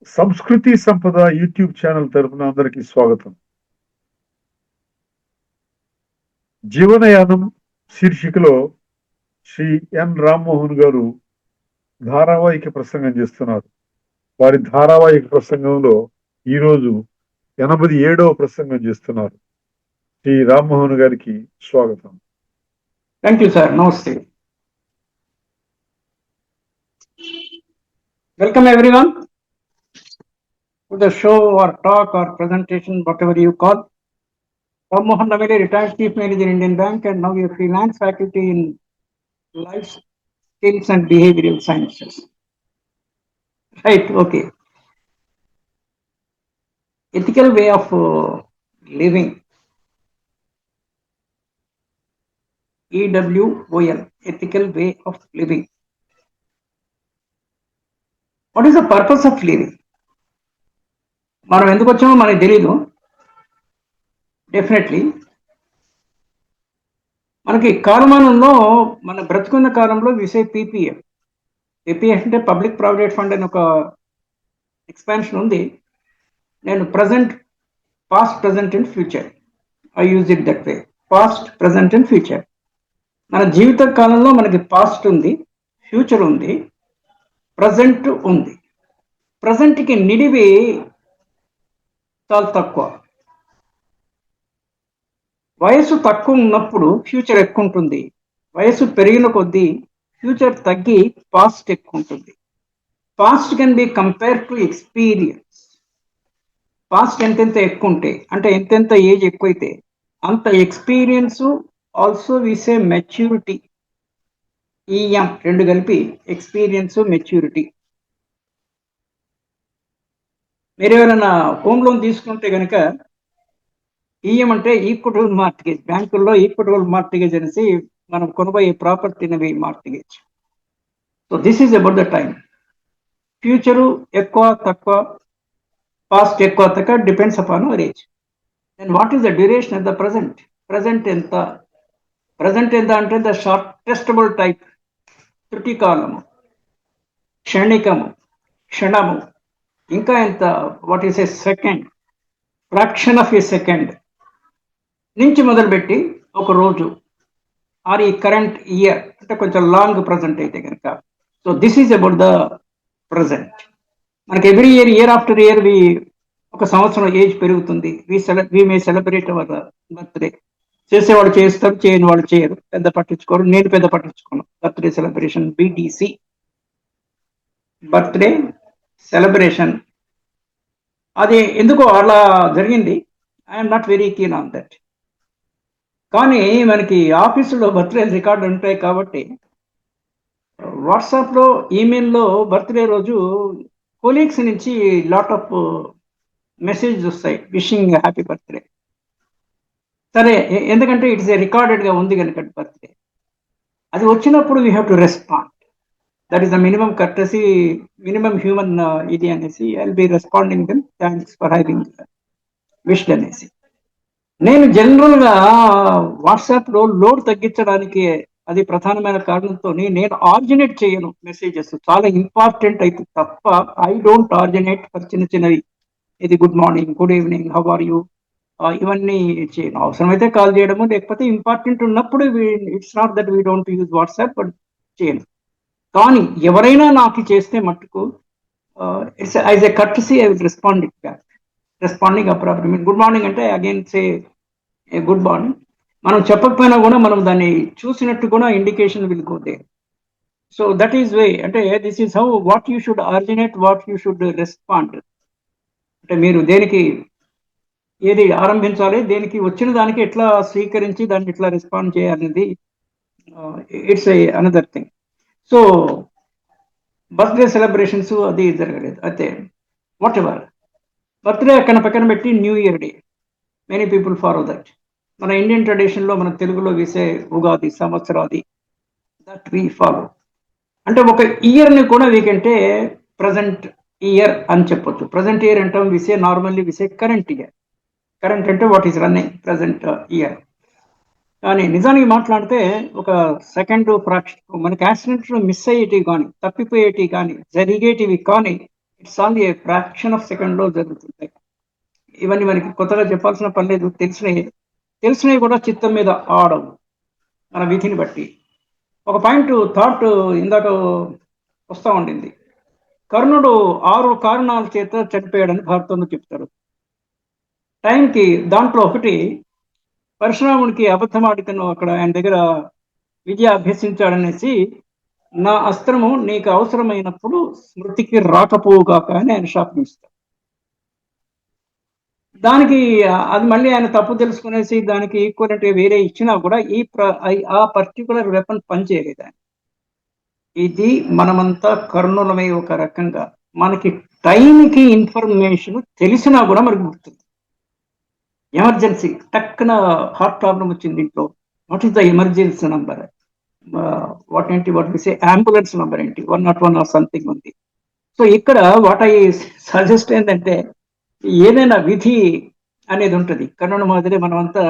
సంస్కృతి సంపద YouTube channel తరపున అందరికీ స్వాగతం. జీవనయానం శీర్షికలో శ్రీ ఎన్ రామ్మోహన్ గారు ధారావాహిక ప్రసంగం చేస్తున్నారు. వారి ధారావాహిక ప్రసంగంలో ఈరోజు 87వ ప్రసంగం చేస్తున్నారు. శ్రీ రామ్మోహన్ గారికి స్వాగతం. Thank you sir. నమస్తే. Welcome everyone to the show or talk or presentation, whatever you call. Ram Mohan Navale, retired chief manager in Indian Bank, and now a freelance faculty in life skills and behavioral sciences. Right, okay. Ethical way of living. EWOL, ethical way of living. What is the purpose of living? మనం ఎందుకు వచ్చామో మనకి తెలీదు. Definitely మనకి కాలమానంలో మన బ్రతుకున్న కాలంలో విసే PPF అంటే public provident fund అని ఒక ఎక్స్పాన్షన్ ఉంది. నేను present, past, present and future, I use it that way. Past, present and future. మన జీవిత కాలంలో మనకి పాస్ట్ ఉంది, ఫ్యూచర్ ఉంది, ప్రజెంట్ ఉంది. ప్రజెంట్కి నిడివి చాలా తక్కువ. వయసు తక్కువ ఉన్నప్పుడు ఫ్యూచర్ ఎక్కువ ఉంటుంది. వయసు పెరిగిన కొద్దీ ఫ్యూచర్ తగ్గి పాస్ట్ ఎక్కువ ఉంటుంది. Past can be compare to experience. Past ఎంతెంత ఎక్కువ ఉంటే, అంటే ఎంతెంత ఏజ్ ఎక్కువైతే అంత ఎక్స్పీరియన్స్, ఆల్సో విసే మెచ్యూరిటీ. ఈఎం రెండు కలిపి ఎక్స్పీరియన్స్, మెచ్యూరిటీ. మీరు ఎవరైనా హోమ్ లోన్ తీసుకుంటే కనుక ఈఎం అంటే ఈక్విటబుల్ మార్టిగేజ్. బ్యాంకుల్లో ఈక్విటబుల్ మార్టిగేజ్ అనేసి మనం కొనబోయే ప్రాపర్టీని mortgage. So this is about the time. Future ఎక్కువ తక్కువ, పాస్ట్ ఎక్కువ తక్కువ, depends upon our age. And what is the duration of the present? Present ఎంత? ప్రజెంట్ ఎంత అంటే ద షార్టెస్టబుల్ టైప్. త్రుటి కాలము, క్షణికము, క్షణము, ఇంకా ఎంత? What is a second, fraction of A second నుంచి మొదలుపెట్టి ఒక రోజు, ఆర్ ఈ కరెంట్ ఇయర్ అంటే కొంచెం లాంగ్ ప్రజెంట్ అయితే కనుక. So this is about the present. మనకి ఎవ్రీ ఇయర్ ఆఫ్టర్ ఇయర్ ఒక సంవత్సరం ఏజ్ పెరుగుతుంది. వి మే సెలబ్రేట్ అవర్ బర్త్డే. చేసేవాళ్ళు చేస్తారు, చేయని వాళ్ళు చేయరు, పెద్ద పట్టించుకోరు. నేను పెద్ద పట్టించుకోను. Birthday celebration, BDC, birthday celebration. అది ఎందుకో అలా జరిగింది. I'm not very keen on that. కానీ మనకి ఆఫీసులో బర్త్డే రికార్డు ఉంటాయి కాబట్టి వాట్సాప్లో, ఈమెయిల్లో బర్త్డే రోజు కొలీగ్స్ నుంచి లాట్ ఆఫ్ మెసేజ్ వస్తాయి, విషింగ్ హ్యాపీ బర్త్డే. సరే, ఎందుకంటే ఇట్స్ ఏ రికార్డెడ్గా ఉంది కనుక బర్త్డే. అది వచ్చినప్పుడు we have to respond. That is the minimum courtesy, minimum human ఇది అనేసి I will be responding them, thanks for having wished అనేసి. నేను జనరల్గా వాట్సాప్లో లోడ్ తగ్గించడానికి అది ప్రధానమైన కారణంతో నేను ఆర్జినేట్ చేయను మెసేజెస్. చాలా ఇంపార్టెంట్ అయితే తప్ప ఐ డోంట్ ఆర్జినేట్ ఫర్ చిన్న చిన్నవి. ఇది good morning, good evening, how are you, ఇవన్నీ చేయను. అవసరమైతే కాల్ చేయడము, లేకపోతే ఇంపార్టెంట్ ఉన్నప్పుడు it's not that we don't use WhatsApp, but చేయను. కానీ ఎవరైనా నాకు చేస్తే మట్టుకు it's as a courtesy I will respond it back. Responding improper. Good morning అంటే again say a good morning. మనం చెప్పకపోయినా కూడా మనం దాన్ని చూసినట్టు కూడా indication will go there. So that is way. అంటే this is how what you should originate, what you should respond. అంటే మీరు దేనికి ఏది ఆరంభించాలి, దేనికి వచ్చిన దానికి ఎట్లా స్వీకరించి దాన్ని ఎట్లా రెస్పాండ్ చేయాలనేది it's a another thing. So birthday celebrations అది జరగలేదు. అయితే వాట్ ఎవర్, బర్త్డే పక్కన పెట్టి new year day, many people follow that. మన ఇండియన్ ట్రెడిషన్లో, మన తెలుగులో వేసే ఉగాది, సంవత్సరాది, దట్ వీ ఫాలో. అంటే ఒక ఇయర్ని కూడా వీకంటే ప్రజెంట్ ఇయర్ అని చెప్పొచ్చు. ప్రజెంట్ ఇయర్ అంటాం, విసే నార్మల్లీ విసే కరెంట్ ఇయర్. కరెంట్ అంటే what is running, present year. కానీ నిజానికి మాట్లాడితే ఒక సెకండ్ ఫ్రాక్షన్ మనకి యాక్సిడెంట్లో మిస్ అయ్యేటివి కానీ, తప్పిపోయేటివి కానీ, జరిగేటివి కానీ it's only A fraction of సెకండ్లో జరుగుతుంటాయి. ఇవన్నీ మనకి కొత్తగా చెప్పాల్సిన పని లేదు, తెలిసినవి కూడా చిత్తం మీద ఆడవు మన విధిని బట్టి. ఒక పాయింట్ థాట్ ఇందాక వస్తూ ఉండింది. కర్ణుడు 6 కారణాల చేత చనిపోయాడని భారతంలో చెప్తారు. టైంకి దాంట్లో ఒకటి, పరశురాముడికి అబద్ధం ఆడుకుని అక్కడ ఆయన దగ్గర విద్య అభ్యసించాడనేసి, నా అస్త్రము నీకు అవసరమైనప్పుడు స్మృతికి రాకపోవుగాక అని ఆయన శాపనిస్తాడు. దానికి అది మళ్ళీ ఆయన తప్పు తెలుసుకునేసి దానికి ఈక్వలెంట్ వేరే ఇచ్చినా కూడా ఆ పర్టికులర్ వెపన్ పనిచేయలేదు ఆయన. ఇది మనమంతా కర్ణులమై ఒక రకంగా మనకి టైంకి ఇన్ఫర్మేషన్ తెలిసినా కూడా మనకు గుర్తుంది. ఎమర్జెన్సీ టక్కున హార్ట్ ప్రాబ్లం వచ్చింది ఇంట్లో, what is the emergency number, what say ambulance number ఏంటి, 101 ఆర్ సంథింగ్ ఉంది. సో ఇక్కడ వాట్ ఐ సజెస్ట్ ఏంటంటే, ఏదైనా విధి అనేది ఉంటుంది. కర్ణుని మాదిరి మనమంతా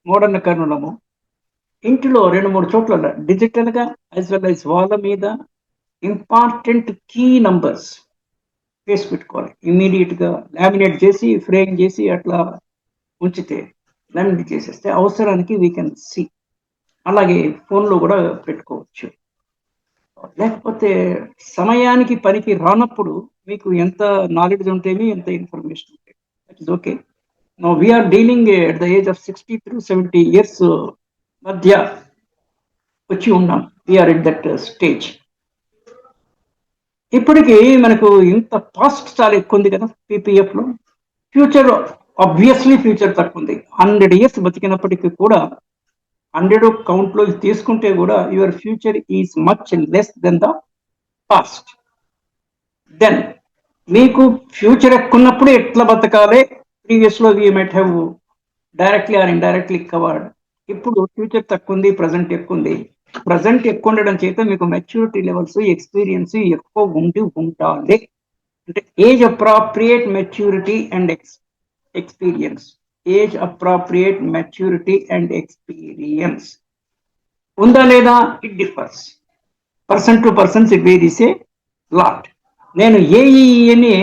మోడర్న్ కర్ణులము. ఇంటిలో 2-3 చోట్ల డిజిటల్ గా యాజ్ వెల్ యాజ్ వాళ్ళ మీద ఇంపార్టెంట్ కీ నంబర్స్ వేసి పెట్టుకోవాలి. ఇమ్మీడియట్ గా లామినేట్ చేసి ఫ్రేమ్ చేసి అట్లా ఉంచితే, లామినేట్ చేసేస్తే అవసరానికి వీ కెన్ సీ. అలాగే ఫోన్లో కూడా పెట్టుకోవచ్చు. లేకపోతే సమయానికి పనికి రానప్పుడు మీకు ఎంత నాలెడ్జ్ ఉంటేమి ఎంత ఇన్ఫర్మేషన్ ఉంటే that is okay. Now we are dealing at the age of 60 to 70 years మధ్య వచ్చి ఉన్నాం. We are at that stage. ఇప్పటికి మనకు ఇంత పాస్ట్ చాలా ఎక్కువ ఉంది కదా పీపీఎఫ్ లో. ఫ్యూచర్ ఆబ్వియస్లీ ఫ్యూచర్ తక్కువ ఉంది. 100 years బతికినప్పటికీ కూడా 100 కౌంట్ లో తీసుకుంటే కూడా your future is much less than the past. Then మీకు ఫ్యూచర్ ఎక్కున్నప్పుడు ఎట్లా బతకాలి, ప్రీవియస్ లో we might have directly or indirectly covered. ఇప్పుడు ఫ్యూచర్ తక్కువ ఉంది, ప్రజెంట్ ఎక్కువ ఉంది. ప్రజెంట్ ఎక్కువ ఉండడం చేత మీకు మెచ్యూరిటీ లెవెల్స్, ఎక్స్పీరియన్స్ ఎక్కువ ఉండాలి. అంటే age appropriate maturity and experience. Age appropriate maturity and experience ఉందా లేదా, it differs. Person to persons it varies a lot. నేను ఏఈని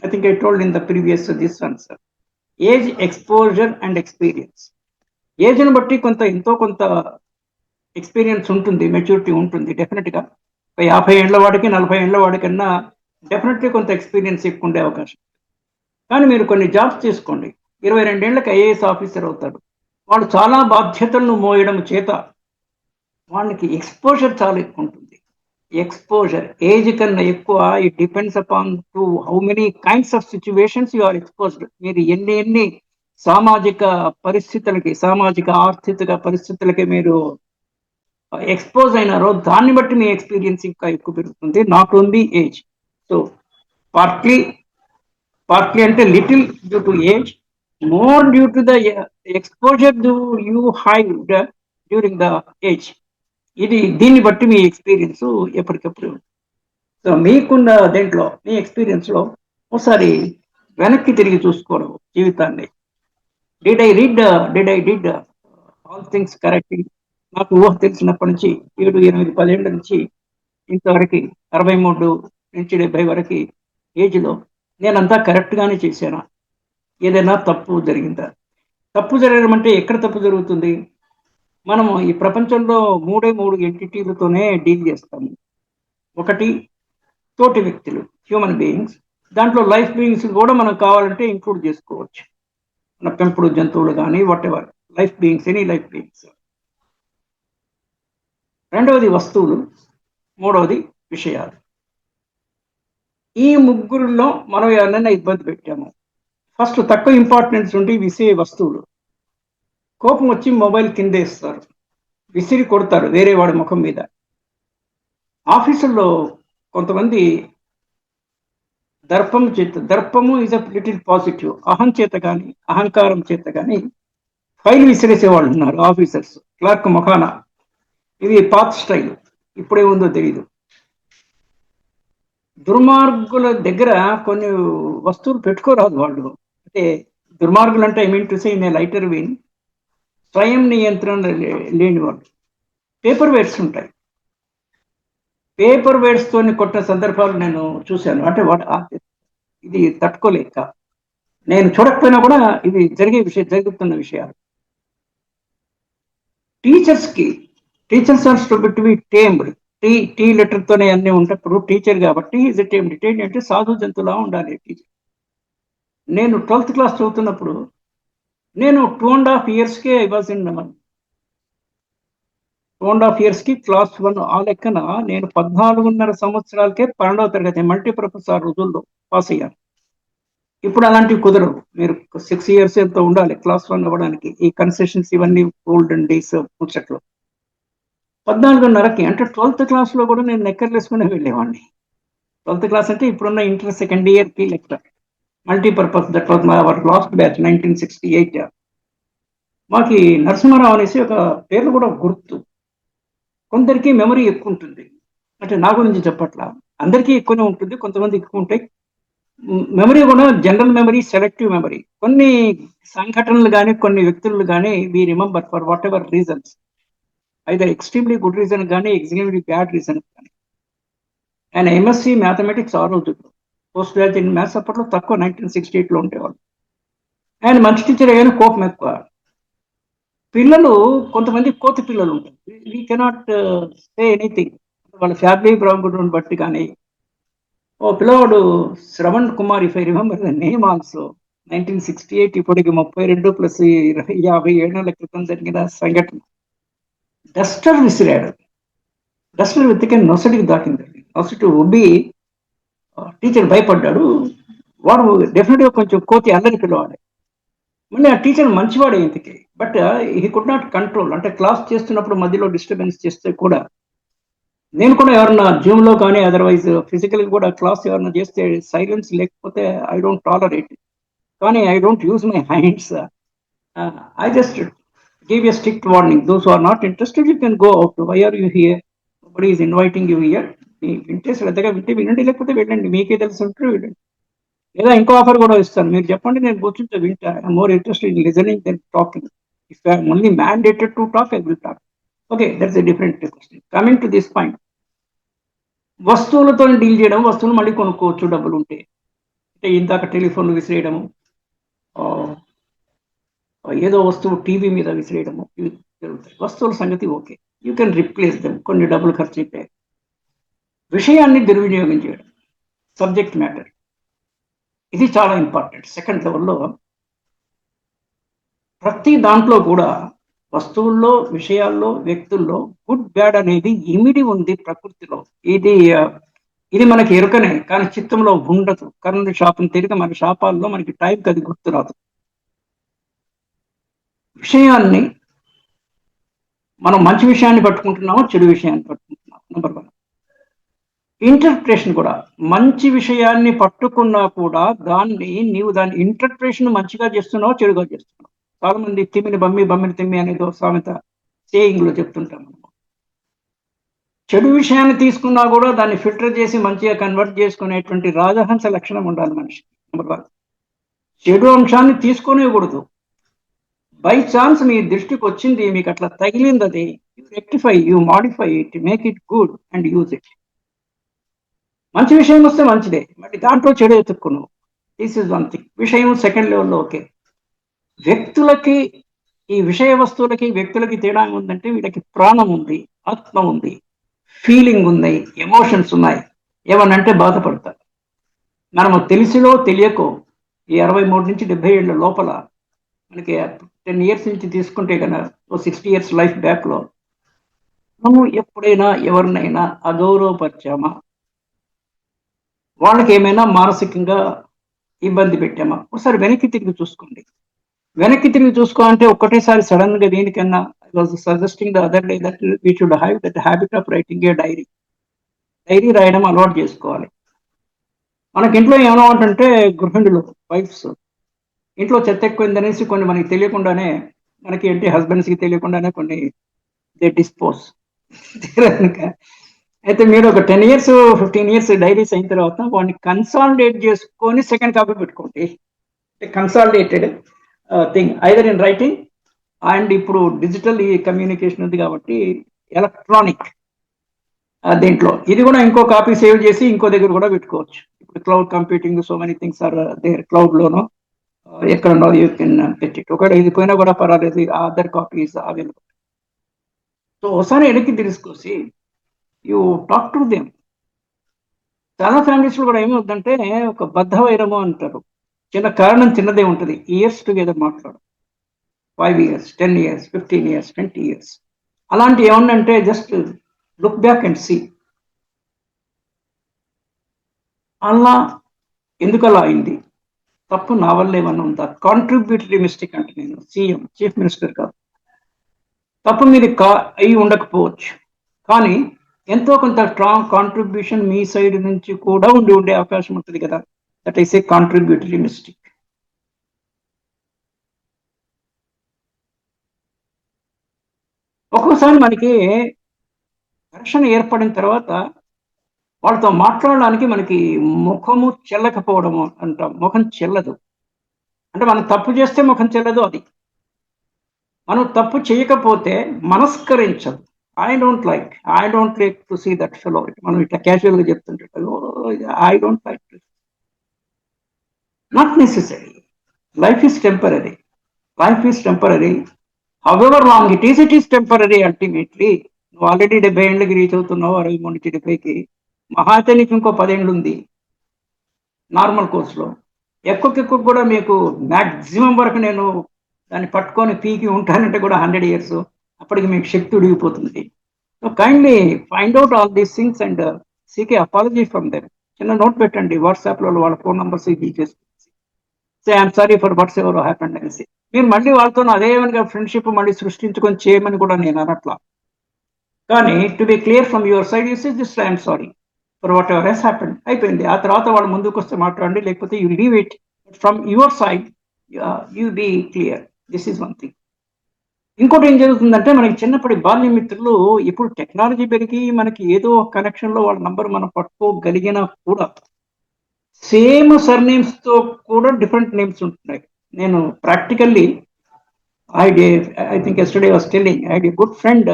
I think I told in the previous this one sir, age, exposure and experience. ఏజ్ని బట్టి ఎంతో కొంత experience ఉంటుంది, maturity ఉంటుంది డెఫినెట్గా. 50 ఏళ్ల వాడికి 40 ఏళ్ల వాడికన్నా డెఫినెట్లీ కొంత ఎక్స్పీరియన్స్ ఎక్కువ ఉండే అవకాశం. కానీ మీరు కొన్ని జాబ్స్ తీసుకోండి, 22 ఏళ్లకు ఐఏఎస్ ఆఫీసర్ అవుతాడు. వాడు చాలా బాధ్యతలను మోయడం చేత వాళ్ళకి ఎక్స్పోజర్ చాలా ఎక్కువ ఉంటుంది. ఎక్స్పోజర్ ఏజ్ కన్నా ఎక్కువ, it depends upon to how many kinds of situations you are exposed. మీరు ఎన్ని సామాజిక పరిస్థితులకి, సామాజిక ఆర్థిక పరిస్థితులకి మీరు ఎక్స్పోజ్ అయినారో దాన్ని బట్టి మీ ఎక్స్పీరియన్స్ ఇంకా ఎక్కువ పెరుగుతుంది. Not only age. So partly అంటే little due to age, more due to the exposure you had during the age. దీన్ని బట్టి మీ ఎక్స్పీరియన్స్ ఎప్పటికప్పుడు. సో మీకున్న దేంట్లో మీ ఎక్స్పీరియన్స్ లో ఒకసారి వెనక్కి తిరిగి చూసుకోవడం జీవితాన్ని. Did I did all things correctly? నాకు ఊహ తెలిసినప్పటి నుంచి 7-8 10 ఏళ్ళ నుంచి ఇంతవరకు 63 నుంచి 70 వరకు ఏజ్లో నేనంతా కరెక్ట్గానే చేశాను. ఏదైనా తప్పు జరిగిందా? తప్పు జరగడం అంటే ఎక్కడ తప్పు జరుగుతుంది? మనము ఈ ప్రపంచంలో 3 ఎంటిటీలతోనే డీల్ చేస్తాము. ఒకటి తోటి వ్యక్తులు, హ్యూమన్ బీయింగ్స్. దాంట్లో లైఫ్ బీయింగ్స్ కూడా మనం కావాలంటే ఇంక్లూడ్ చేసుకోవచ్చు. మన పెంపుడు జంతువులు కానీ what ever life beings, any life beings. రెండవది వస్తువులు, మూడవది విషయాలు. ఈ ముగ్గురులో మనం ఎవరైనా ఇబ్బంది పెట్టాము. ఫస్ట్ తక్కువ ఇంపార్టెన్స్ ఉండి విసిరే వస్తువులు. కోపం వచ్చి మొబైల్ కిందేస్తారు, విసిరి కొడతారు వేరే వాడి ముఖం మీద. ఆఫీసుల్లో కొంతమంది దర్పము ఈజ్ అ లిటిల్ పాజిటివ్. అహంకారం చేత కానీ ఫైల్ విసిరేసే వాళ్ళు ఉన్నారు ఆఫీసర్స్, క్లర్క్ ముఖాన. ఇది పాత స్టైల్, ఇప్పుడే ఉందో తెలీదు. దుర్మార్గుల దగ్గర కొన్ని వస్తువులు పెట్టుకోరాదు వాళ్ళు. అంటే దుర్మార్గులు అంటే I mean to say in a lighter vein, స్వయం నియంత్రణ లేని వాళ్ళు. పేపర్ వెయిట్స్ ఉంటాయి, పేపర్ వెయిట్స్ తోని కొట్టిన సందర్భాలు నేను చూశాను. అంటే ఇది తట్టుకోలేక నేను చూడకపోయినా కూడా ఇది జరుగుతున్న విషయాలు. Teachers are to be tamed. T letter తోనే అన్ని ఉన్నప్పుడు టీచర్ కాబట్టి ఈజ్ టేమ్డ్. టేమ్డ్ అంటే సాధు జంతువులా ఉండాలి టీచర్. నేను 12th క్లాస్ చదువుతున్నప్పుడు నేను 2.5 yearsకే ఐ వాజ్ ఇన్ 2.5 yearsకి క్లాస్ 1. ఆ లెక్కన నేను 14.5 సంవత్సరాలకే 12వ తరగతి మల్టీపర్పస్ ఆ రోజుల్లో పాస్ అయ్యాను. ఇప్పుడు అలాంటివి కుదరవు. మీరు 6 years ఎంతో ఉండాలి క్లాస్ 1 అవ్వడానికి. ఈ కన్సెషన్స్ ఇవన్నీ గోల్డెన్ డేస్ ముచ్చట్లు. 14.5కి అంటే 12th క్లాస్లో కూడా నేను నెక్కర్లు వేసుకునే వెళ్ళేవాడిని. 12th క్లాస్ అంటే ఇప్పుడున్న ఇంటర్ సెకండ్ ఇయర్కి లెక్క. Multipurpose that was my our last batch 1968. మాకి నరసింహారావు అనేసి ఒక పేర్లు కూడా గుర్తు. కొందరికి మెమరీ ఎక్కువ ఉంటుంది. అంటే నా గురించి చెప్పట్లా, అందరికీ ఎక్కువనే ఉంటుంది, కొంతమంది ఎక్కువ ఉంటాయి. మెమరీ కూడా జనరల్ మెమరీ, సెలెక్టివ్ మెమరీ. కొన్ని సంఘటనలు కానీ కొన్ని వ్యక్తులు కానీ we remember for whatever reasons, either extremely good reason కానీ ఎక్స్ట్రీమ్లీ బ్యాడ్ రీజన్ కానీ. ఆయన ఎంఎస్సి మ్యాథమెటిక్స్ ఆ రోజు, పోస్ట్ గ్రాడ్యుయేట్ ఇన్ మ్యాథ్స్ అప్పట్లో తక్కువ, 1968లో ఉండేవాళ్ళు. ఆయన మంచి టీచర్ అయ్యాను, కోపం ఎక్కువ. పిల్లలు కొంతమంది కోతి పిల్లలు ఉంటారు, వీ కెనాట్ సే ఎనీథింగ్, వాళ్ళ ఫ్యామిలీ బ్యాక్గ్రౌండ్ బట్టి. కానీ ఓ పిల్లవాడు Shravan Kumar, if I remember the name also, 1968, ఇప్పటికి 32 ప్లస్ 57 క్రితం జరిగిన సంఘటన. డస్టర్ విసిరాడు. డస్టర్ వెతికే నొసటికి దాటింది. నొసటి ఉబ్బి టీచర్ భయపడ్డాడు. వాడు డెఫినెట్గా కొంచెం కోతి అల్లరి పిల్లవాడే. మళ్ళీ ఆ టీచర్ మంచివాడే ఇంతకి, but he could not control. అంటే క్లాస్ చేస్తున్నప్పుడు మధ్యలో డిస్టర్బెన్స్ చేస్తే కూడా, నేను కూడా ఎవరన్నా జూమ్లో కానీ అదర్వైజ్ ఫిజికల్గా కూడా క్లాస్ ఎవరన్నా చేస్తే సైలెన్స్ లేకపోతే ఐ డోంట్ టాలరేట్. కానీ I don't use my hands. I just give a strict warning, those who are not interested you can go out. Why are you here, nobody is inviting you here. మీ వింటే శ్రద్ధగా వింటే వినండి, లేకపోతే వెళ్ళండి, మీకే తెలిసి ఉంటే వెళ్ళండి. లేదా ఇంకో ఆఫర్ కూడా ఇస్తాను, మీరు చెప్పండి, నేను కూర్చుంటే వింటా. I more interested in listening than talking. If I am only mandated to talk, I will talk. Okay, that's a different question. Coming to this point, వస్తువులతో డీల్ చేయడం. వస్తువులు మళ్ళీ కొనుక్కోవచ్చు డబ్బులు ఉంటే. అంటే ఇందాక టెలిఫోన్లు విసిరేయడము, ఏదో వస్తువు టీవీ మీద విసిరేయడము, ఇవి జరుగుతాయి. వస్తువుల సంగతి okay, you can replace them, కొన్ని డబ్బులు ఖర్చు అయితే. విషయాన్ని దుర్వినియోగం చేయడం, సబ్జెక్ట్ మ్యాటర్, ఇది చాలా ఇంపార్టెంట్. సెకండ్ లెవెల్లో ప్రతి దాంట్లో కూడా వస్తువుల్లో, విషయాల్లో, వ్యక్తుల్లో గుడ్ బ్యాడ్ అనేది ఇమిడి ఉంది ప్రకృతిలో. ఇది మనకి ఎరుకనే, కానీ చిత్తంలో ఉండదు. కరెంట్ షాపుని తిరిగి మన షాపాల్లో మనకి టైంకి అది గుర్తురాదు. విషయాన్ని మనం మంచి విషయాన్ని పట్టుకుంటున్నామో చెడు విషయాన్ని పట్టుకుంటున్నాం. నెంబర్ 1. ఇంటర్ప్రిటేషన్ కూడా, మంచి విషయాన్ని పట్టుకున్నా కూడా నీవు దాని ఇంటర్ప్రిటేషన్ మంచిగా చేస్తున్నావో చెడుగా చేస్తున్నావు. చాలా మంది తిమ్మిని బమ్మి, బమ్మిని తిమ్మి అనేది ఒక సామెత సేయింగ్ లో చెప్తుంటాం. చెడు విషయాన్ని తీసుకున్నా కూడా దాన్ని ఫిల్టర్ చేసి మంచిగా కన్వర్ట్ చేసుకునేటువంటి రాజహంస లక్షణం ఉండాలి మనిషికి. నెంబర్ 1. చెడు అంశాన్ని తీసుకునేకూడదు. బై ఛాన్స్ మీ దృష్టికి వచ్చింది, మీకు అట్లా తగిలింది, అది you rectify, you modify it, make it good and use it. మంచి విషయం వస్తే మంచిదే, మరి దాంట్లో చెడు ఎత్తుక్కున్నావు. This is one thing. విషయం సెకండ్ లెవెల్లో ఓకే. వ్యక్తులకి, ఈ విషయ వస్తువులకి వ్యక్తులకి తేడా ఉందంటే, వీళ్ళకి ప్రాణం ఉంది, ఆత్మ ఉంది, ఫీలింగ్ ఉన్నాయి, ఎమోషన్స్ ఉన్నాయి. ఏమనంటే బాధపడతారు. మనము తెలిసిలో తెలియకో ఈ 63 నుంచి 70 ఏళ్ళ లోపల మనకి 10 years నుంచి తీసుకుంటే కనుక, 60 years లైఫ్ బ్యాక్లో మనము ఎప్పుడైనా ఎవరినైనా అగౌరవపరిచామా, వాళ్ళకి ఏమైనా మానసికంగా ఇబ్బంది పెట్టామా, ఒకసారి వెనక్కి తిరిగి చూసుకోండి. వెనక్కి తిరిగి చూసుకోవాలంటే ఒక్కటేసారి సడన్ గా దేనికన్నా, I was suggesting the other day that we should have that habit of writing a diary. Diary రాయడం అలవాటు చేసుకోవాలి. మనకి ఇంట్లో ఏమన్నమాట, గృహిణులు, వైఫ్స్, ఇంట్లో చెత్త ఎక్కువైందనేసి కొన్ని మనకి తెలియకుండానే, మనకి ఏంటి హస్బెండ్స్కి తెలియకుండానే కొన్ని దే డిస్పోజ్. అయితే మీరు ఒక 10 years 15 years డైరీస్ అయిన తర్వాత వాడిని కన్సాలిడేట్ చేసుకొని సెకండ్ కాపీ పెట్టుకోండి. Consolidated thing either in writing and ఇప్పుడు డిజిటల్ ఈ కమ్యూనికేషన్ ఉంది కాబట్టి ఎలక్ట్రానిక్ దీంట్లో ఇది కూడా ఇంకో కాపీ సేవ్ చేసి ఇంకో దగ్గర కూడా పెట్టుకోవచ్చు. Cloud computing, so many things are there cloud లోనో ఎక్కడనో యూ కెన్ పెట్టి ఒకవేళ ఇది పోయినా కూడా పర్వాలేదు, other copy is available. So ఒకసారి వెనక్కి తీసుకొచ్చి యూ టాక్ టు దెమ్. చాలా ఫ్యామిలీస్ లో కూడా ఏమవుతుందంటే ఒక బద్ధ వైరము అంటారు, చిన్న కారణం చిన్నదే ఉంటుంది, ఇయర్స్ టుగెదర్ మాట్లాడు, 5 years, 10 years, 15 years, 20 years. అలాంటి ఏమన్నంటే just look back and see అలా ఎందుకు అలా అయింది, తప్పు నా వల్ల ఏమన్నా ఉందా, కాంట్రిబ్యూటరీ మిస్టేక్ అంటే నేను సీఎం చీఫ్ మినిస్టర్ కాదు, తప్పు మీది అయి ఉండకపోవచ్చు, కానీ ఎంతో కొంత స్ట్రాంగ్ కాంట్రిబ్యూషన్ మీ సైడ్ నుంచి కూడా ఉండే అవకాశం ఉంటుంది కదా, that is a contributory mistake. ఒక్కోసారి మనకి ఘర్షణ ఏర్పడిన తర్వాత వాళ్ళతో మాట్లాడడానికి మనకి ముఖము చెల్లకపోవడము అంటాం, ముఖం చెల్లదు అంటే మనం తప్పు చేస్తే ముఖం చెల్లదు, అది మనం తప్పు చేయకపోతే మనస్కరించదు. I don't like to see that fellow, మనం ఇట్లా క్యాజువల్గా చెప్తుంటే I don't like to, not necessary. Life is temporary, however long it is temporary. Ultimately నువ్వు ఆల్రెడీ 70 ఏళ్ళకి రీచ్ అవుతున్నావు, 63 నుంచి 70కి, మహా అయితే నీకు ఇంకో 10 ఏళ్ళు ఉంది నార్మల్ కోర్సులో. ఎక్కువ కూడా మీకు మ్యాక్సిమం వరకు నేను దాన్ని పట్టుకొని పీకి ఉంటానంటే కూడా 100 years, అప్పటికి మీకు శక్తి ఉడిగిపోతుంది. So kindly find out all these things and seek a apology from them. చిన్న నోట్ పెట్టండి, వాట్సాప్లో వాళ్ళ ఫోన్ నెంబర్స్ ఇచ్చేసి say I'm sorry for whatsoever happened అనేసి. మీరు మళ్ళీ వాళ్ళతో అదే విధంగా ఫ్రెండ్షిప్ మళ్ళీ సృష్టించుకొని చేయమని కూడా నేను అనట్లా, కానీ to be clear from your side use just I'm sorry for whatever has happened, అయిపోయింది. ఆ తర్వాత వాళ్ళు ముందుకు వస్తే మాట్లాడండి, లేకపోతే you leave it. From your side you be clear, this is one thing. ఇంకోటి ఏం జరుగుతుందంటే మనకి చిన్నప్పటి బాల్య మిత్రులు ఇప్పుడు టెక్నాలజీ పెరిగి మనకి ఏదో కనెక్షన్లో వాళ్ళ నంబర్ మనం పట్టుకోగలిగినా కూడా సేమ్ సర్నేమ్స్ తో కూడా డిఫరెంట్ నేమ్స్ ఉంటున్నాయి. నేను practically I think yesterday was telling, I had a good friend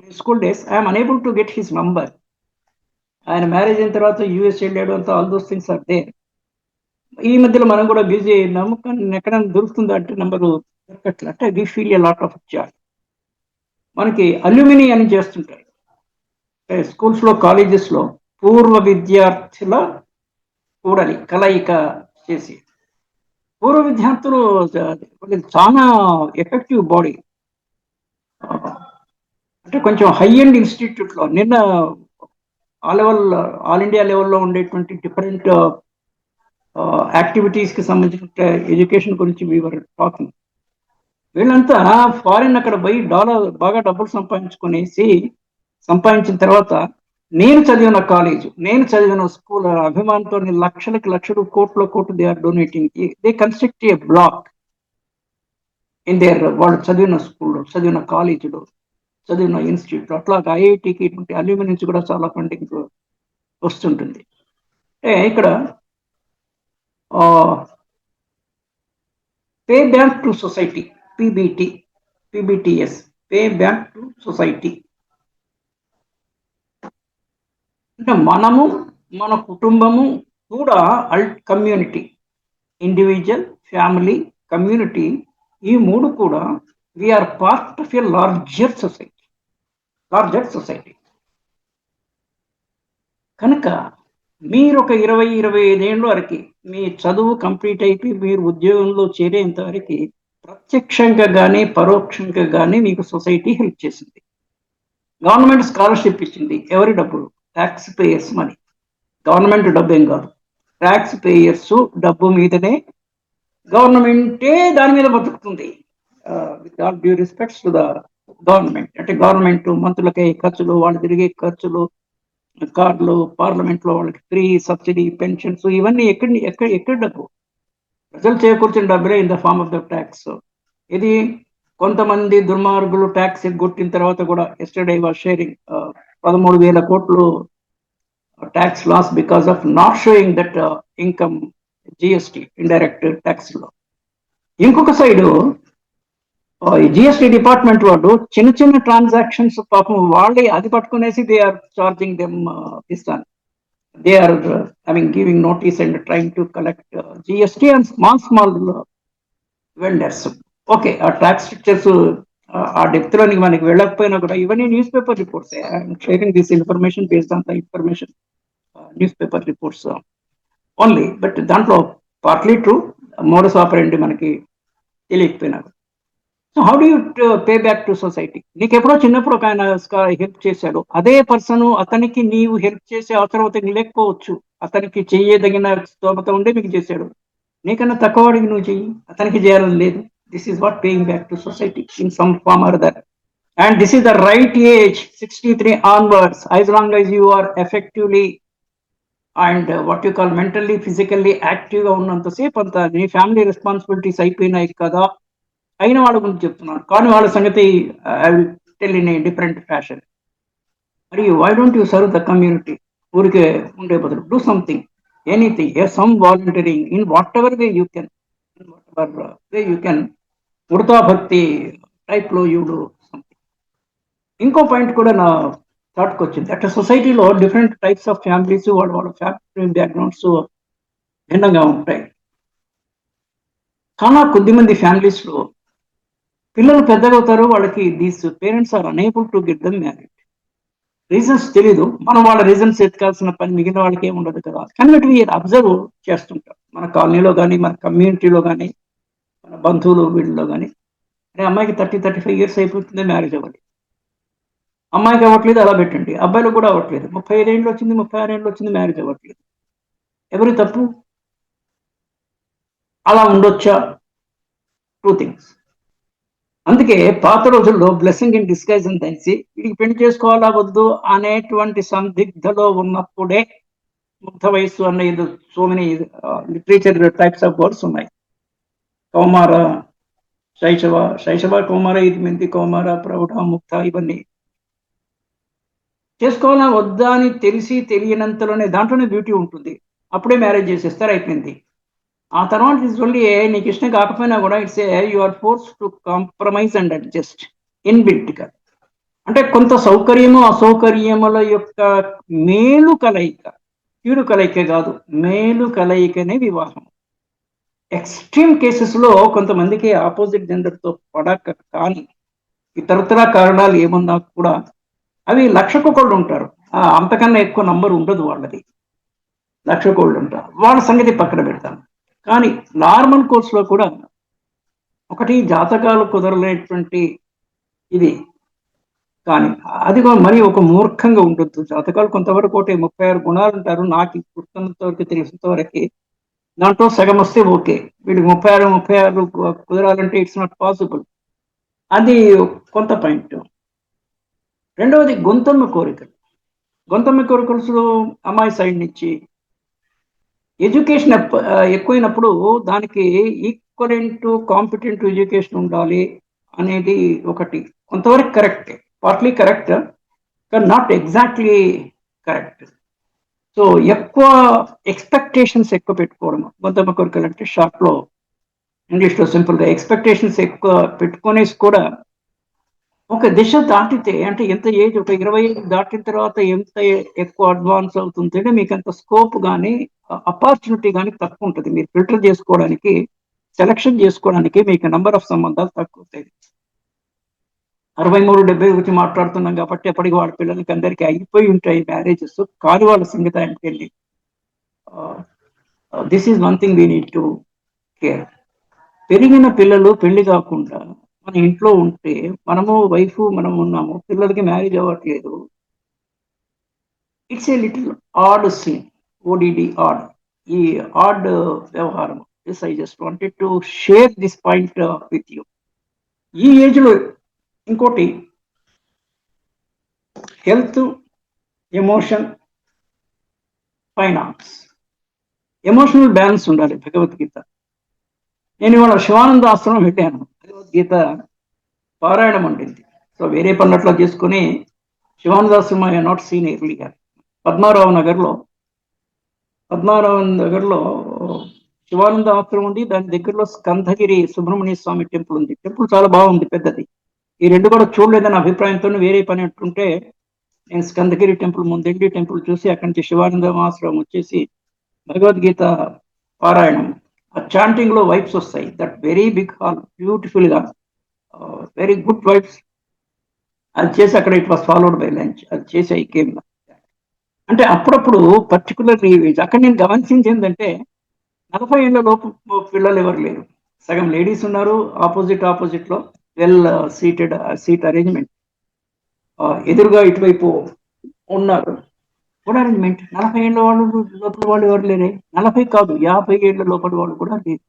in school days. I am unable to get his number. ఆయన మ్యారేజ్ అయిన తర్వాత యూఎస్ వెళ్ళాడు, అంతా all those things are there. ఈ మధ్యలో మనం కూడా బిజీ అయినాము, కానీ ఎక్కడైనా దొరుకుతుందా అంటే నెంబరు దొరకట్లే. అంటే we feel a lot of joy. మనకి అల్యూమిని అని చేస్తుంటారు స్కూల్స్లో, కాలేజెస్లో, పూర్వ విద్యార్థుల కూడలి కలయిక చేసి. పూర్వ విద్యార్థులు చాలా ఎఫెక్టివ్ బాడీ, అంటే కొంచెం హై ఎండ్ ఇన్స్టిట్యూట్లో, నిన్న ఆల్ ఇండియా లెవెల్లో ఉండేటువంటి డిఫరెంట్ యాక్టివిటీస్కి సంబంధించిన ఎడ్యుకేషన్ గురించి వీవర్ టాకింగ్. వీళ్ళంతా ఫారిన్ అక్కడ పోయి బాగా డబ్బులు సంపాదించిన తర్వాత నేను చదివిన కాలేజ్, నేను చదివిన స్కూల్ అభిమానంతో లక్షలు కోట్లు they are donating. They construct a block in there, వాళ్ళు చదివిన స్కూల్లో, చదివిన కాలేజీలో, చదివిన ఇన్స్టిట్యూట్లో. అట్లాగా ఐఐటికి ఇటువంటి అల్యూమిని నుంచి కూడా చాలా ఫండింగ్ వస్తుంటుంది. ఇక్కడ pay back to society, PBTS, pay back to society. అంటే మనము, మన కుటుంబము కూడా కమ్యూనిటీ, ఇండివిజువల్, ఫ్యామిలీ, కమ్యూనిటీ, ఈ మూడు కూడా we are part of a larger society. కనుక మీరు ఒక 20-25 ఏళ్ళ వరకు మీ చదువు కంప్లీట్ అయిపోయి మీరు ఉద్యోగంలో చేరేంత వరకు ప్రత్యక్షంగా కానీ పరోక్షంగా కానీ మీకు సొసైటీ హెల్ప్ చేసింది. గవర్నమెంట్ స్కాలర్షిప్ ఇచ్చింది, ఎవరి డబ్బులు? Tax payers money. గవర్నమెంట్ డబ్బు ఏం కాదు, ట్యాక్స్ పేయర్స్ డబ్బు మీదనే గవర్నమెంటే దాని మీద బతుకుతుంది. With all due respects to the government. అంటే గవర్నమెంట్ మంత్రులకి ఖర్చులు, వాళ్ళు తిరిగే ఖర్చులు, కార్లు, పార్లమెంట్లో వాళ్ళకి ఫ్రీ సబ్సిడీ, పెన్షన్స్, ఇవన్నీ ఎక్కడ డబ్బు? ప్రజలు చేకూర్చిన డబ్బులే in the form of the tax. ఇది కొంతమంది దుర్మార్గులు ట్యాక్స్ ఎగ్గొట్టిన తర్వాత కూడా, ఎస్టర్డే వాజ్ షేరింగ్ 13,000 కోట్లు tax loss because of not showing that income, GST, indirect tax లో. ఇంకొక సైడు జిఎస్టీ డిపార్ట్మెంట్ వాళ్ళు చిన్న ట్రాన్సాక్షన్స్ పాపం వాళ్ళే అది పట్టుకునేసి దే ఆర్ చార్జింగ్ దెమ్ ఇస్తాను. they are giving notice and trying to collect GST and small vendors. Okay, ఆ tax structures ఆ డెప్త్ లోనికి మనకి వెళ్ళకపోయినా కూడా ఇవన్నీ news paper reports. I'm sharing this information based on the information news paper reports only. But దాంట్లో partly true, modus ఆపరెండి మనకి తెలియకపోయినా. So how do you pay back to society? నీకు ఎప్పుడో చిన్నప్పుడు ఒక ఆయన హెల్ప్ చేశాడు, అదే పర్సన్ అతనికి నీవు హెల్ప్ చేసే అవసరం లేకపోవచ్చు, అతనికి చెయ్యదగిన స్తోమత ఉండే మీకు చేశాడు, నీకన్నా తక్కువ వాడికి నువ్వు చెయ్యి, అతనికి చేయాలని లేదు. This is what paying back to society in some form or that. And this is the right age, 63 onwards, as long as you are effectively and what you call mentally physically యాక్టివ్గా ఉన్నంతసేపు అంత నీ family responsibilities అయిపోయినాయి కదా. అయిన వాళ్ళ గురించి చెప్తున్నాను, కానీ వాళ్ళ సంగతి I will tell in a different fashion. మరి why don't you serve the community? ఊరికే ఉండే బదులు do something, anything, some volunteering in whatever way you can, ఉడతా భక్తి టైప్లో యూ డూ సంథింగ్. ఇంకో పాయింట్ కూడా నా థాట్కి వచ్చింది. అట్లా సొసైటీలో డిఫరెంట్ టైప్స్ ఆఫ్ ఫ్యామిలీస్, వాళ్ళ ఫ్యామిలీ బ్యాక్గ్రౌండ్స్ భిన్నంగా ఉంటాయి. చాలా కొద్దిమంది ఫ్యామిలీస్లో పిల్లలు పెద్దగవుతారు, వాళ్ళకి these parents are unable to get them married. Reasons తెలీదు, మనం వాళ్ళ రీజన్స్ ఎత్తుకాల్సిన పని మిగిలిన వాళ్ళకి ఏమి ఉండదు కదా. కానీ వీటిని అబ్జర్వ్ చేస్తుంటాం మన కాలనీలో కానీ, మన కమ్యూనిటీలో కానీ, మన బంధువులు వీళ్ళలో కానీ. అంటే అమ్మాయికి 30-35 ఇయర్స్ అయిపోతుంది, మ్యారేజ్ అవ్వాలి. అమ్మాయికి అవ్వట్లేదు, అలా పెట్టండి. అబ్బాయిలు కూడా అవ్వట్లేదు, 35 ఏళ్ళు వచ్చింది, 36 ఏళ్ళు వచ్చింది, మ్యారేజ్ అవ్వట్లేదు. ఎవరి తప్పు? అలా ఉండొచ్చా? 2 things. అందుకే పాత రోజుల్లో బ్లెస్సింగ్ ఇన్ డిస్గైజ్ అని తెలిసి వీడికి పెళ్లి చేసుకోవాలా వద్దు అనేటువంటి సందిగ్ధలో ఉన్నప్పుడే ముగ్ధ వయస్సు అనే so many literature types of words ఉన్నాయి. కౌమార, శైశవ కౌమార, ఇదిమెంతి కౌమార, ప్రౌఢ, ముగ్ధ, ఇవన్నీ చేసుకోవాలా వద్దా అని తెలియనంతలోనే దాంట్లోనే బ్యూటీ ఉంటుంది. అప్పుడే మ్యారేజ్ చేసేస్తారు, అయిపోయింది. ఆ తర్వాత ఇట్స్ ఓన్లీ నీకు ఇష్టం కాకపోయినా కూడా it's you are force to compromise and adjust ఇన్బిల్ట్గా. అంటే కొంత సౌకర్యము అసౌకర్యముల యొక్క మేలు కలయిక, కీడు కలయిక కాదు, మేలు కలయికనే వివాహం. ఎక్స్ట్రీమ్ కేసెస్లో కొంతమందికి ఆపోజిట్ జెండర్తో పడక కానీ ఇతరతర కారణాలు ఏమన్నా కూడా అవి 1,00,000 కోళ్ళు ఉంటారు, అంతకన్నా ఎక్కువ నంబర్ ఉండదు వాళ్ళది. 1,00,000 కోళ్ళు ఉంటారు, వాళ్ళ సంగతి పక్కన పెడతాను. కానీ నార్మల్ కోర్సులో కూడా ఒకటి జాతకాలు కుదరలేటువంటి ఇది, కానీ అది మరి ఒక మూర్ఖంగా ఉంటుంది. జాతకాలు కొంతవరకు ఒకటి 36 గుణాలు అంటారు, నాకు గుర్తున్నంత వరకు తెలిసినంత వరకు దాంట్లో సగం వస్తే ఓకే. వీడికి 36 కుదరాలంటే ఇట్స్ నాట్ పాసిబుల్. అది కొంత పాయింట్. రెండవది గొంతమ్మ కోరికలు. గొంతమ్మ కోరికలు అమ్మాయి సైడ్ నుంచి ఎడ్యుకేషన్ ఎక్కువైనప్పుడు దానికి ఈక్వలెంట్ కాంపిటెంట్ ఎడ్యుకేషన్ ఉండాలి అనేది ఒకటి కొంతవరకు కరెక్ట్, పార్ట్లీ కరెక్ట్, కానీ నాట్ ఎగ్జాక్ట్లీ కరెక్ట్. సో ఎక్కువ ఎక్స్పెక్టేషన్స్ ఎక్కువ పెట్టుకోవడం, గొంతమ్మ కోరికలు అంటే షార్ట్లో ఇంగ్లీష్లో సింపుల్గా ఎక్స్పెక్టేషన్స్ ఎక్కువ పెట్టుకునేసి కూడా ఒక దిశ దాటితే, అంటే ఎంత ఏజ్, ఒక 25 దాటిన తర్వాత ఎంత ఎక్కువ అడ్వాన్స్ అవుతుందంటే మీకు అంత స్కోప్ కానీ ఆపర్చునిటీ కానీ తక్కువ ఉంటుంది. మీరు ఫిల్టర్ చేసుకోవడానికి, సెలక్షన్ చేసుకోవడానికి మీకు నెంబర్ ఆఫ్ సంబంధాలు తక్కువ అవుతాయి. 63-70 గురించి మాట్లాడుతున్నాం కాబట్టి ఎప్పటికి వాళ్ళ పిల్లలకి అందరికీ అయిపోయి ఉంటాయి మ్యారేజెస్, కాదు వాళ్ళ సంగతి ఆయనకి వెళ్ళి. This is one thing we need to care. పెరిగిన పిల్లలు పెళ్లి కాకుండా మన ఇంట్లో ఉంటే, మనము వైఫ్ మనం ఉన్నాము, పిల్లలకి మ్యారేజ్ అవ్వట్లేదు, it's a little odd scene. O D D odd, ఈ ఆడ్ వ్యవహారం. This I just wanted to share this point with you. ఈ ఏజ్లో ఇంకోటి health, emotion, finance, emotional balance ఉండాలి. భగవద్గీత నేను ఇవాళ శివానంద ఆశ్రమం పెట్టాను, భగవద్గీత పారాయణం ఉండింది. సో వేరే పనులట్లో చేసుకుని శివానంద ఆశ్రమం ఐ నాట్ సీన్ ఎర్లీగా. పద్మారావు నగర్లో శివానంద ఆశ్రమం ఉంది, దాని దగ్గరలో స్కంధగిరి సుబ్రహ్మణ్య స్వామి టెంపుల్ ఉంది. టెంపుల్ చాలా బాగుంది, పెద్దది. ఈ రెండు కూడా చూడలేదని అభిప్రాయంతో వేరే పని అంటుంటే నేను స్కందగిరి టెంపుల్ ముందెళ్ళి టెంపుల్ చూసి అక్కడి నుంచి శివానంద ఆశ్రమం వచ్చేసి భగవద్గీత పారాయణం. ఆ చాంటింగ్ లో వైబ్స్ వస్తాయి. That very big hall, beautiful గా, వెరీ గుడ్ వైబ్స్. అది చేసి అక్కడ it was followed by lunch. అది చేసి ఐ కేమ్. అంటే అప్పుడప్పుడు పర్టికులర్లీ అక్కడ నేను గమనించింది ఏంటంటే 40 ఏళ్ళ లోపు పిల్లలు ఎవరు లేరు. సగం లేడీస్ ఉన్నారు. ఆపోజిట్ లో వెల్ సీట్ అరేంజ్మెంట్. ఎదురుగా ఇటువైపు ఉన్నారు. Good arrangement. 40 ఏళ్ళ వాళ్ళు లోపల వాళ్ళు ఎవరు లేరే. 40 కాదు, 50 ఏళ్ళ లోపల వాళ్ళు కూడా లేరు.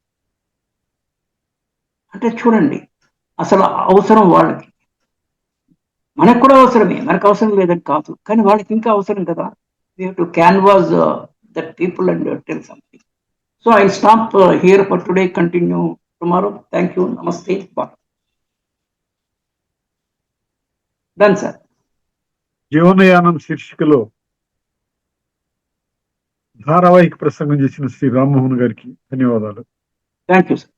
అంటే చూడండి, అసలు అవసరం వాళ్ళకి. మనకు కూడా అవసరమే, మనకు అవసరం లేదని కాదు, కానీ వాళ్ళకి ఇంకా అవసరం కదా. We have to canvas that people and tell something. So I'll stop here for today, continue tomorrow. Thank you. Namaste. Bye. Done, sir. జీవనయానం శీర్షికలో ధారావాహిక ప్రసంగం చేసిన శ్రీ రామ్మోహన్ గారికి ధన్యవాదాలు. Thank you, sir.